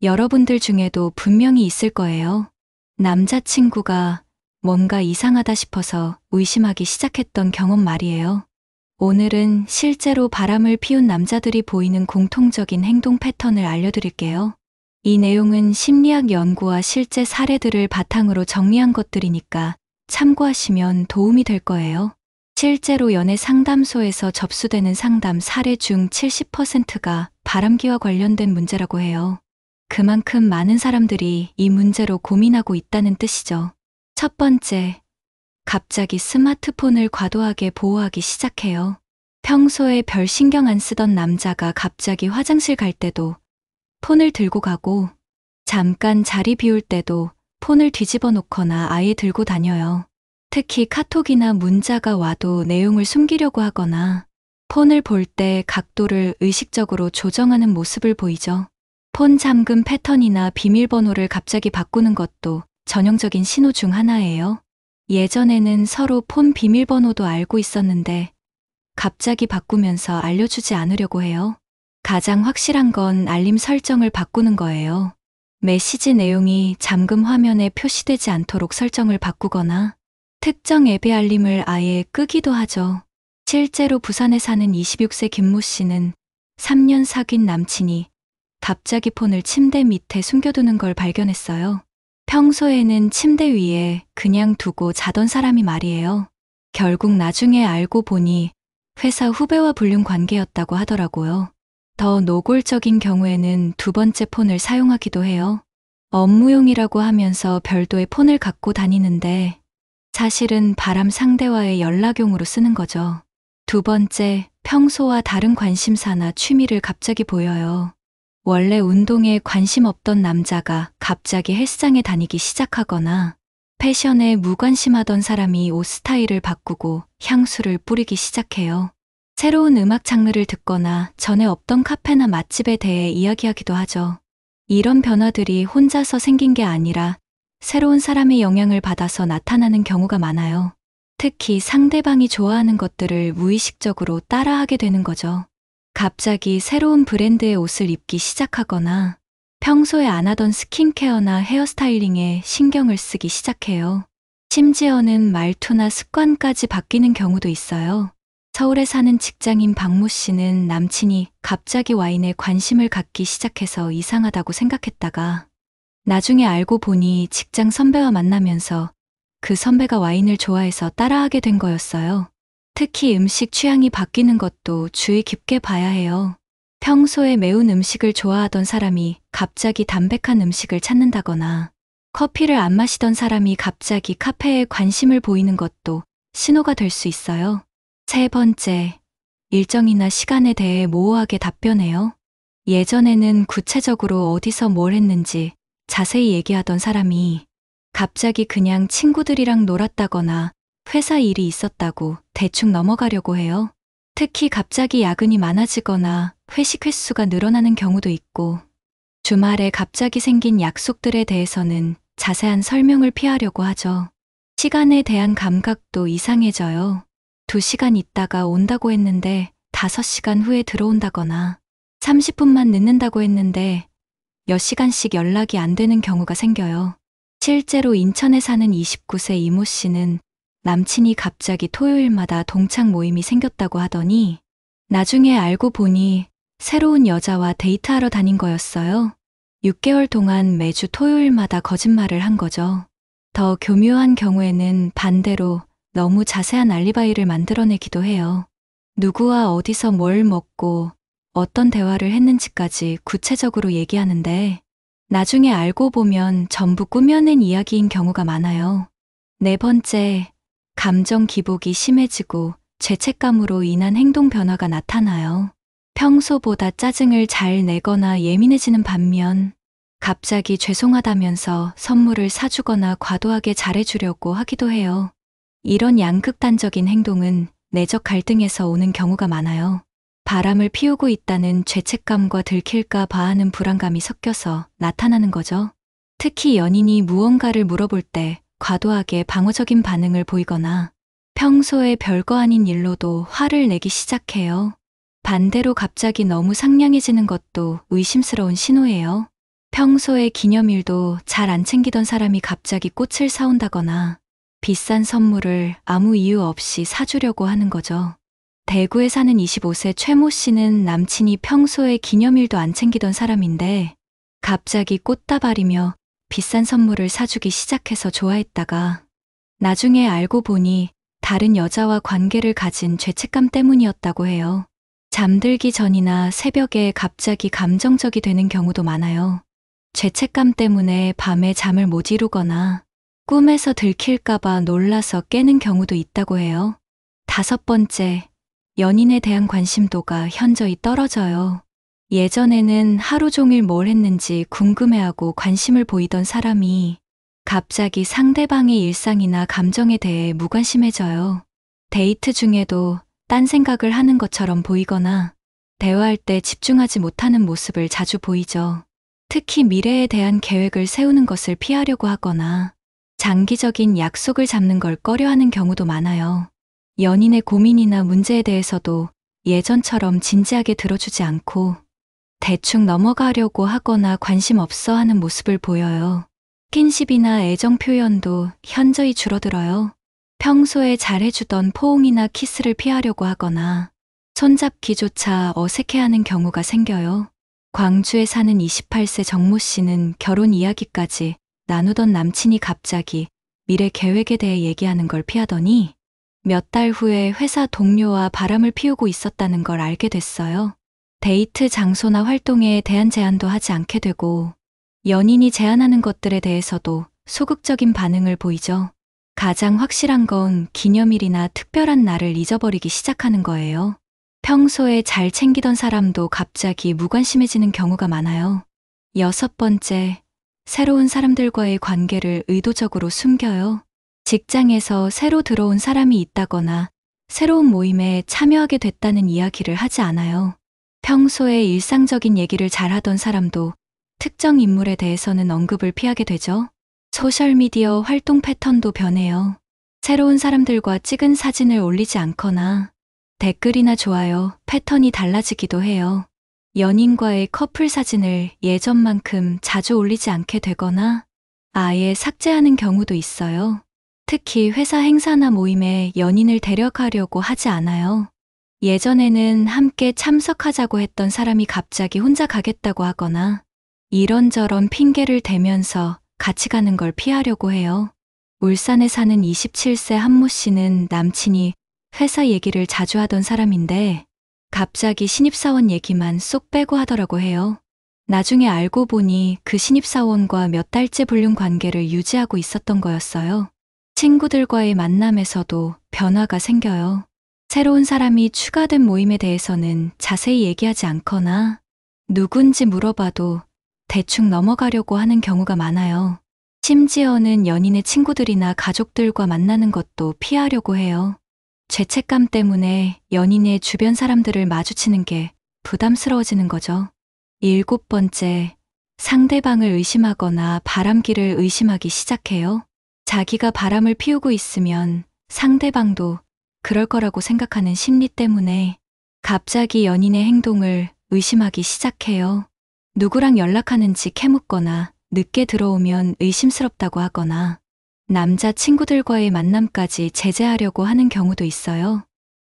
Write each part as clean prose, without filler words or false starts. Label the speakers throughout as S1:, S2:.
S1: 여러분들 중에도 분명히 있을 거예요. 남자친구가 뭔가 이상하다 싶어서 의심하기 시작했던 경험 말이에요. 오늘은 실제로 바람을 피운 남자들이 보이는 공통적인 행동 패턴을 알려드릴게요. 이 내용은 심리학 연구와 실제 사례들을 바탕으로 정리한 것들이니까 참고하시면 도움이 될 거예요. 실제로 연애 상담소에서 접수되는 상담 사례 중 70%가 바람기와 관련된 문제라고 해요. 그만큼 많은 사람들이 이 문제로 고민하고 있다는 뜻이죠. 첫 번째, 갑자기 스마트폰을 과도하게 보호하기 시작해요. 평소에 별 신경 안 쓰던 남자가 갑자기 화장실 갈 때도 폰을 들고 가고, 잠깐 자리 비울 때도 폰을 뒤집어 놓거나 아예 들고 다녀요. 특히 카톡이나 문자가 와도 내용을 숨기려고 하거나 폰을 볼 때 각도를 의식적으로 조정하는 모습을 보이죠. 폰 잠금 패턴이나 비밀번호를 갑자기 바꾸는 것도 전형적인 신호 중 하나예요. 예전에는 서로 폰 비밀번호도 알고 있었는데 갑자기 바꾸면서 알려주지 않으려고 해요. 가장 확실한 건 알림 설정을 바꾸는 거예요. 메시지 내용이 잠금 화면에 표시되지 않도록 설정을 바꾸거나 특정 앱의 알림을 아예 끄기도 하죠. 실제로 부산에 사는 26세 김모 씨는 3년 사귄 남친이 갑자기 폰을 침대 밑에 숨겨두는 걸 발견했어요. 평소에는 침대 위에 그냥 두고 자던 사람이 말이에요. 결국 나중에 알고 보니 회사 후배와 불륜 관계였다고 하더라고요. 더 노골적인 경우에는 두 번째 폰을 사용하기도 해요. 업무용이라고 하면서 별도의 폰을 갖고 다니는데 사실은 바람 상대와의 연락용으로 쓰는 거죠. 두 번째, 평소와 다른 관심사나 취미를 갑자기 보여요. 원래 운동에 관심 없던 남자가 갑자기 헬스장에 다니기 시작하거나 패션에 무관심하던 사람이 옷 스타일을 바꾸고 향수를 뿌리기 시작해요. 새로운 음악 장르를 듣거나 전에 없던 카페나 맛집에 대해 이야기하기도 하죠. 이런 변화들이 혼자서 생긴 게 아니라 새로운 사람의 영향을 받아서 나타나는 경우가 많아요. 특히 상대방이 좋아하는 것들을 무의식적으로 따라하게 되는 거죠. 갑자기 새로운 브랜드의 옷을 입기 시작하거나 평소에 안 하던 스킨케어나 헤어스타일링에 신경을 쓰기 시작해요. 심지어는 말투나 습관까지 바뀌는 경우도 있어요. 서울에 사는 직장인 박모 씨는 남친이 갑자기 와인에 관심을 갖기 시작해서 이상하다고 생각했다가 나중에 알고 보니 직장 선배와 만나면서 그 선배가 와인을 좋아해서 따라하게 된 거였어요. 특히 음식 취향이 바뀌는 것도 주의 깊게 봐야 해요. 평소에 매운 음식을 좋아하던 사람이 갑자기 담백한 음식을 찾는다거나 커피를 안 마시던 사람이 갑자기 카페에 관심을 보이는 것도 신호가 될 수 있어요. 세 번째, 일정이나 시간에 대해 모호하게 답변해요. 예전에는 구체적으로 어디서 뭘 했는지 자세히 얘기하던 사람이 갑자기 그냥 친구들이랑 놀았다거나 회사 일이 있었다고 대충 넘어가려고 해요. 특히 갑자기 야근이 많아지거나 회식 횟수가 늘어나는 경우도 있고 주말에 갑자기 생긴 약속들에 대해서는 자세한 설명을 피하려고 하죠. 시간에 대한 감각도 이상해져요. 2시간 있다가 온다고 했는데 5시간 후에 들어온다거나 30분만 늦는다고 했는데 몇 시간씩 연락이 안 되는 경우가 생겨요. 실제로 인천에 사는 29세 이모 씨는 남친이 갑자기 토요일마다 동창 모임이 생겼다고 하더니 나중에 알고 보니 새로운 여자와 데이트하러 다닌 거였어요. 6개월 동안 매주 토요일마다 거짓말을 한 거죠. 더 교묘한 경우에는 반대로 너무 자세한 알리바이를 만들어내기도 해요. 누구와 어디서 뭘 먹고 어떤 대화를 했는지까지 구체적으로 얘기하는데 나중에 알고 보면 전부 꾸며낸 이야기인 경우가 많아요. 네 번째, 감정 기복이 심해지고 죄책감으로 인한 행동 변화가 나타나요. 평소보다 짜증을 잘 내거나 예민해지는 반면 갑자기 죄송하다면서 선물을 사주거나 과도하게 잘해주려고 하기도 해요. 이런 양극단적인 행동은 내적 갈등에서 오는 경우가 많아요. 바람을 피우고 있다는 죄책감과 들킬까 봐 하는 불안감이 섞여서 나타나는 거죠. 특히 연인이 무언가를 물어볼 때 과도하게 방어적인 반응을 보이거나 평소에 별거 아닌 일로도 화를 내기 시작해요. 반대로 갑자기 너무 상냥해지는 것도 의심스러운 신호예요. 평소에 기념일도 잘 안 챙기던 사람이 갑자기 꽃을 사온다거나 비싼 선물을 아무 이유 없이 사주려고 하는 거죠. 대구에 사는 25세 최모 씨는 남친이 평소에 기념일도 안 챙기던 사람인데 갑자기 꽃다발이며 비싼 선물을 사주기 시작해서 좋아했다가 나중에 알고 보니 다른 여자와 관계를 가진 죄책감 때문이었다고 해요. 잠들기 전이나 새벽에 갑자기 감정적이 되는 경우도 많아요. 죄책감 때문에 밤에 잠을 못 이루거나 꿈에서 들킬까봐 놀라서 깨는 경우도 있다고 해요. 5번째, 연인에 대한 관심도가 현저히 떨어져요. 예전에는 하루 종일 뭘 했는지 궁금해하고 관심을 보이던 사람이 갑자기 상대방의 일상이나 감정에 대해 무관심해져요. 데이트 중에도 딴 생각을 하는 것처럼 보이거나 대화할 때 집중하지 못하는 모습을 자주 보이죠. 특히 미래에 대한 계획을 세우는 것을 피하려고 하거나 장기적인 약속을 잡는 걸 꺼려하는 경우도 많아요. 연인의 고민이나 문제에 대해서도 예전처럼 진지하게 들어주지 않고 대충 넘어가려고 하거나 관심 없어 하는 모습을 보여요. 스킨십이나 애정 표현도 현저히 줄어들어요. 평소에 잘해주던 포옹이나 키스를 피하려고 하거나 손잡기조차 어색해하는 경우가 생겨요. 광주에 사는 28세 정모 씨는 결혼 이야기까지 나누던 남친이 갑자기 미래 계획에 대해 얘기하는 걸 피하더니 몇 달 후에 회사 동료와 바람을 피우고 있었다는 걸 알게 됐어요. 데이트 장소나 활동에 대한 제안도 하지 않게 되고 연인이 제안하는 것들에 대해서도 소극적인 반응을 보이죠. 가장 확실한 건 기념일이나 특별한 날을 잊어버리기 시작하는 거예요. 평소에 잘 챙기던 사람도 갑자기 무관심해지는 경우가 많아요. 6번째, 새로운 사람들과의 관계를 의도적으로 숨겨요. 직장에서 새로 들어온 사람이 있다거나 새로운 모임에 참여하게 됐다는 이야기를 하지 않아요. 평소에 일상적인 얘기를 잘하던 사람도 특정 인물에 대해서는 언급을 피하게 되죠. 소셜미디어 활동 패턴도 변해요. 새로운 사람들과 찍은 사진을 올리지 않거나 댓글이나 좋아요 패턴이 달라지기도 해요. 연인과의 커플 사진을 예전만큼 자주 올리지 않게 되거나 아예 삭제하는 경우도 있어요. 특히 회사 행사나 모임에 연인을 데려가려고 하지 않아요. 예전에는 함께 참석하자고 했던 사람이 갑자기 혼자 가겠다고 하거나 이런저런 핑계를 대면서 같이 가는 걸 피하려고 해요. 울산에 사는 27세 한모 씨는 남친이 회사 얘기를 자주 하던 사람인데 갑자기 신입사원 얘기만 쏙 빼고 하더라고 해요. 나중에 알고 보니 그 신입사원과 몇 달째 불륜 관계를 유지하고 있었던 거였어요. 친구들과의 만남에서도 변화가 생겨요. 새로운 사람이 추가된 모임에 대해서는 자세히 얘기하지 않거나 누군지 물어봐도 대충 넘어가려고 하는 경우가 많아요. 심지어는 연인의 친구들이나 가족들과 만나는 것도 피하려고 해요. 죄책감 때문에 연인의 주변 사람들을 마주치는 게 부담스러워지는 거죠. 7번째, 상대방을 의심하거나 바람기를 의심하기 시작해요. 자기가 바람을 피우고 있으면 상대방도 그럴 거라고 생각하는 심리 때문에 갑자기 연인의 행동을 의심하기 시작해요. 누구랑 연락하는지 캐묻거나 늦게 들어오면 의심스럽다고 하거나 남자 친구들과의 만남까지 제재하려고 하는 경우도 있어요.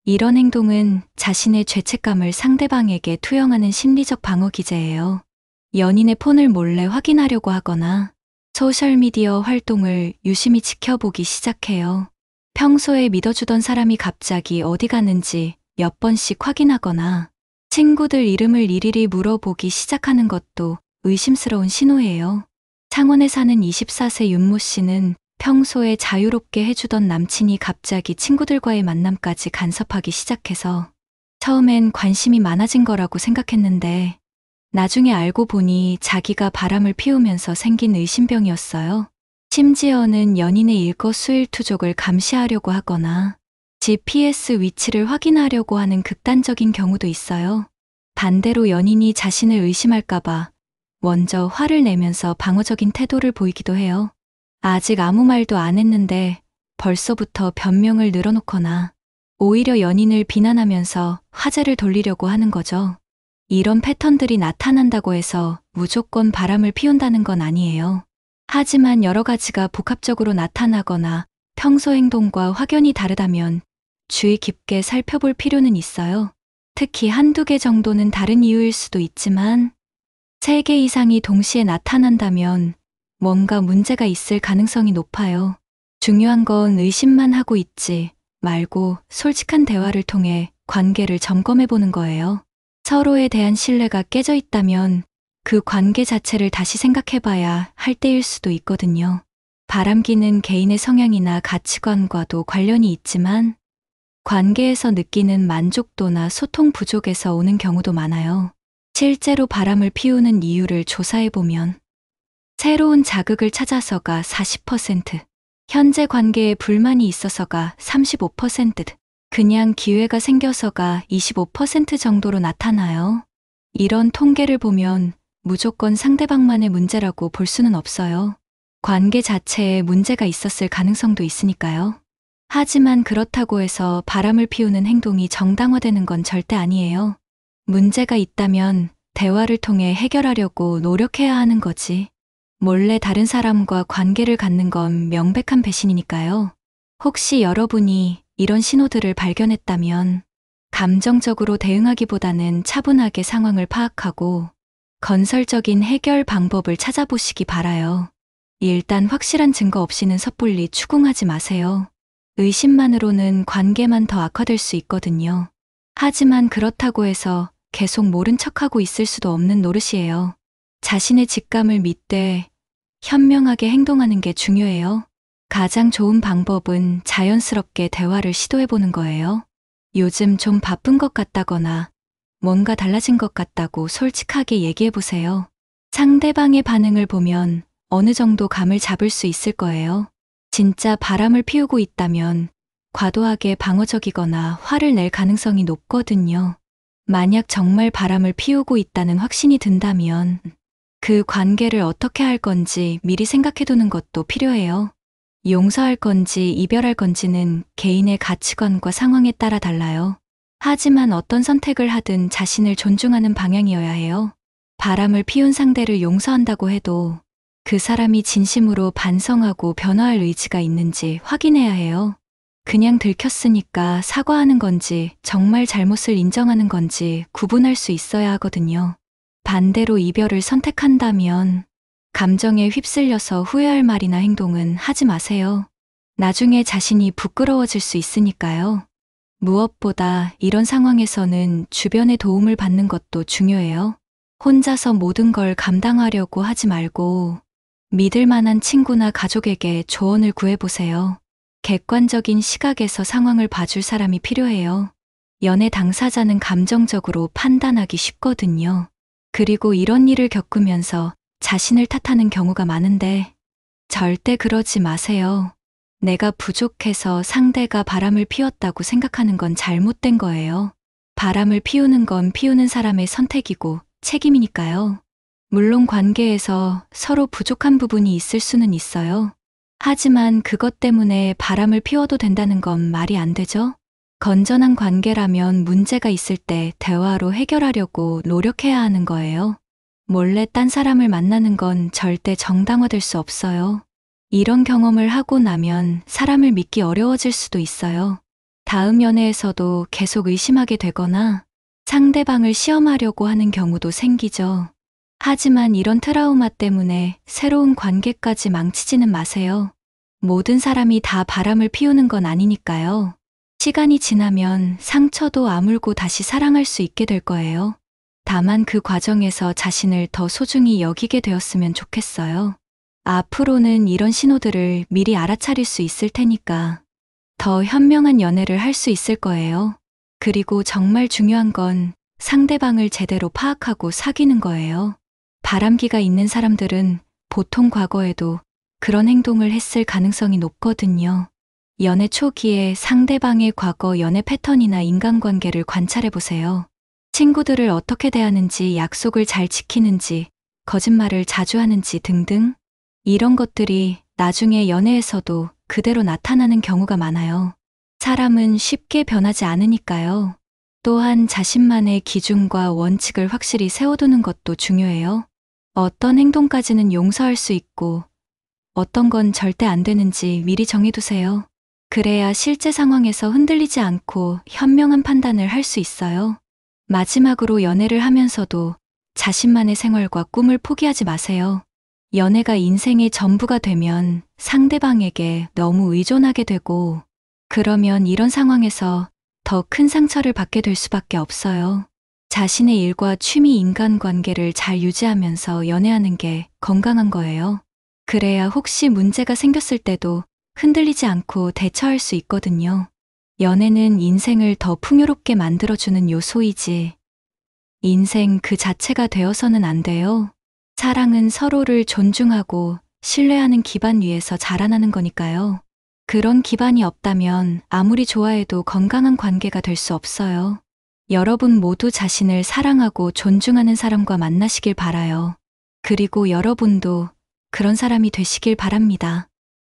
S1: 이런 행동은 자신의 죄책감을 상대방에게 투영하는 심리적 방어 기제예요. 연인의 폰을 몰래 확인하려고 하거나 소셜미디어 활동을 유심히 지켜보기 시작해요. 평소에 믿어주던 사람이 갑자기 어디 갔는지 몇 번씩 확인하거나 친구들 이름을 일일이 물어보기 시작하는 것도 의심스러운 신호예요. 창원에 사는 24세 윤모 씨는 평소에 자유롭게 해주던 남친이 갑자기 친구들과의 만남까지 간섭하기 시작해서 처음엔 관심이 많아진 거라고 생각했는데 나중에 알고 보니 자기가 바람을 피우면서 생긴 의심병이었어요. 심지어는 연인의 일거수일투족을 감시하려고 하거나 GPS 위치를 확인하려고 하는 극단적인 경우도 있어요. 반대로 연인이 자신을 의심할까봐 먼저 화를 내면서 방어적인 태도를 보이기도 해요. 아직 아무 말도 안 했는데 벌써부터 변명을 늘어놓거나 오히려 연인을 비난하면서 화제를 돌리려고 하는 거죠. 이런 패턴들이 나타난다고 해서 무조건 바람을 피운다는 건 아니에요. 하지만 여러 가지가 복합적으로 나타나거나 평소 행동과 확연히 다르다면 주의 깊게 살펴볼 필요는 있어요. 특히 한두 개 정도는 다른 이유일 수도 있지만 3개 이상이 동시에 나타난다면 뭔가 문제가 있을 가능성이 높아요. 중요한 건 의심만 하고 있지 말고 솔직한 대화를 통해 관계를 점검해 보는 거예요. 서로에 대한 신뢰가 깨져 있다면 그 관계 자체를 다시 생각해 봐야 할 때일 수도 있거든요. 바람기는 개인의 성향이나 가치관과도 관련이 있지만 관계에서 느끼는 만족도나 소통 부족에서 오는 경우도 많아요. 실제로 바람을 피우는 이유를 조사해 보면 새로운 자극을 찾아서가 40%, 현재 관계에 불만이 있어서가 35%, 그냥 기회가 생겨서가 25% 정도로 나타나요. 이런 통계를 보면 무조건 상대방만의 문제라고 볼 수는 없어요. 관계 자체에 문제가 있었을 가능성도 있으니까요. 하지만 그렇다고 해서 바람을 피우는 행동이 정당화되는 건 절대 아니에요. 문제가 있다면 대화를 통해 해결하려고 노력해야 하는 거지. 몰래 다른 사람과 관계를 갖는 건 명백한 배신이니까요. 혹시 여러분이 이런 신호들을 발견했다면 감정적으로 대응하기보다는 차분하게 상황을 파악하고 건설적인 해결 방법을 찾아보시기 바라요. 일단 확실한 증거 없이는 섣불리 추궁하지 마세요. 의심만으로는 관계만 더 악화될 수 있거든요. 하지만 그렇다고 해서 계속 모른 척하고 있을 수도 없는 노릇이에요. 자신의 직감을 믿되 현명하게 행동하는 게 중요해요. 가장 좋은 방법은 자연스럽게 대화를 시도해보는 거예요. 요즘 좀 바쁜 것 같다거나 뭔가 달라진 것 같다고 솔직하게 얘기해보세요. 상대방의 반응을 보면 어느 정도 감을 잡을 수 있을 거예요. 진짜 바람을 피우고 있다면 과도하게 방어적이거나 화를 낼 가능성이 높거든요. 만약 정말 바람을 피우고 있다는 확신이 든다면 그 관계를 어떻게 할 건지 미리 생각해두는 것도 필요해요. 용서할 건지 이별할 건지는 개인의 가치관과 상황에 따라 달라요. 하지만 어떤 선택을 하든 자신을 존중하는 방향이어야 해요. 바람을 피운 상대를 용서한다고 해도 그 사람이 진심으로 반성하고 변화할 의지가 있는지 확인해야 해요. 그냥 들켰으니까 사과하는 건지 정말 잘못을 인정하는 건지 구분할 수 있어야 하거든요. 반대로 이별을 선택한다면 감정에 휩쓸려서 후회할 말이나 행동은 하지 마세요. 나중에 자신이 부끄러워질 수 있으니까요. 무엇보다 이런 상황에서는 주변의 도움을 받는 것도 중요해요. 혼자서 모든 걸 감당하려고 하지 말고 믿을 만한 친구나 가족에게 조언을 구해보세요. 객관적인 시각에서 상황을 봐줄 사람이 필요해요. 연애 당사자는 감정적으로 판단하기 쉽거든요. 그리고 이런 일을 겪으면서 자신을 탓하는 경우가 많은데 절대 그러지 마세요. 내가 부족해서 상대가 바람을 피웠다고 생각하는 건 잘못된 거예요. 바람을 피우는 건 피우는 사람의 선택이고 책임이니까요. 물론 관계에서 서로 부족한 부분이 있을 수는 있어요. 하지만 그것 때문에 바람을 피워도 된다는 건 말이 안 되죠? 건전한 관계라면 문제가 있을 때 대화로 해결하려고 노력해야 하는 거예요. 몰래 딴 사람을 만나는 건 절대 정당화될 수 없어요. 이런 경험을 하고 나면 사람을 믿기 어려워질 수도 있어요. 다음 연애에서도 계속 의심하게 되거나 상대방을 시험하려고 하는 경우도 생기죠. 하지만 이런 트라우마 때문에 새로운 관계까지 망치지는 마세요. 모든 사람이 다 바람을 피우는 건 아니니까요. 시간이 지나면 상처도 아물고 다시 사랑할 수 있게 될 거예요. 다만 그 과정에서 자신을 더 소중히 여기게 되었으면 좋겠어요. 앞으로는 이런 신호들을 미리 알아차릴 수 있을 테니까 더 현명한 연애를 할 수 있을 거예요. 그리고 정말 중요한 건 상대방을 제대로 파악하고 사귀는 거예요. 바람기가 있는 사람들은 보통 과거에도 그런 행동을 했을 가능성이 높거든요. 연애 초기에 상대방의 과거 연애 패턴이나 인간관계를 관찰해 보세요. 친구들을 어떻게 대하는지, 약속을 잘 지키는지, 거짓말을 자주 하는지 등등 이런 것들이 나중에 연애에서도 그대로 나타나는 경우가 많아요. 사람은 쉽게 변하지 않으니까요. 또한 자신만의 기준과 원칙을 확실히 세워두는 것도 중요해요. 어떤 행동까지는 용서할 수 있고 어떤 건 절대 안 되는지 미리 정해두세요. 그래야 실제 상황에서 흔들리지 않고 현명한 판단을 할 수 있어요. 마지막으로 연애를 하면서도 자신만의 생활과 꿈을 포기하지 마세요. 연애가 인생의 전부가 되면 상대방에게 너무 의존하게 되고, 그러면 이런 상황에서 더 큰 상처를 받게 될 수밖에 없어요. 자신의 일과 취미 인간관계를 잘 유지하면서 연애하는 게 건강한 거예요. 그래야 혹시 문제가 생겼을 때도 흔들리지 않고 대처할 수 있거든요. 연애는 인생을 더 풍요롭게 만들어주는 요소이지, 인생 그 자체가 되어서는 안 돼요. 사랑은 서로를 존중하고 신뢰하는 기반 위에서 자라나는 거니까요. 그런 기반이 없다면 아무리 좋아해도 건강한 관계가 될 수 없어요. 여러분 모두 자신을 사랑하고 존중하는 사람과 만나시길 바라요. 그리고 여러분도 그런 사람이 되시길 바랍니다.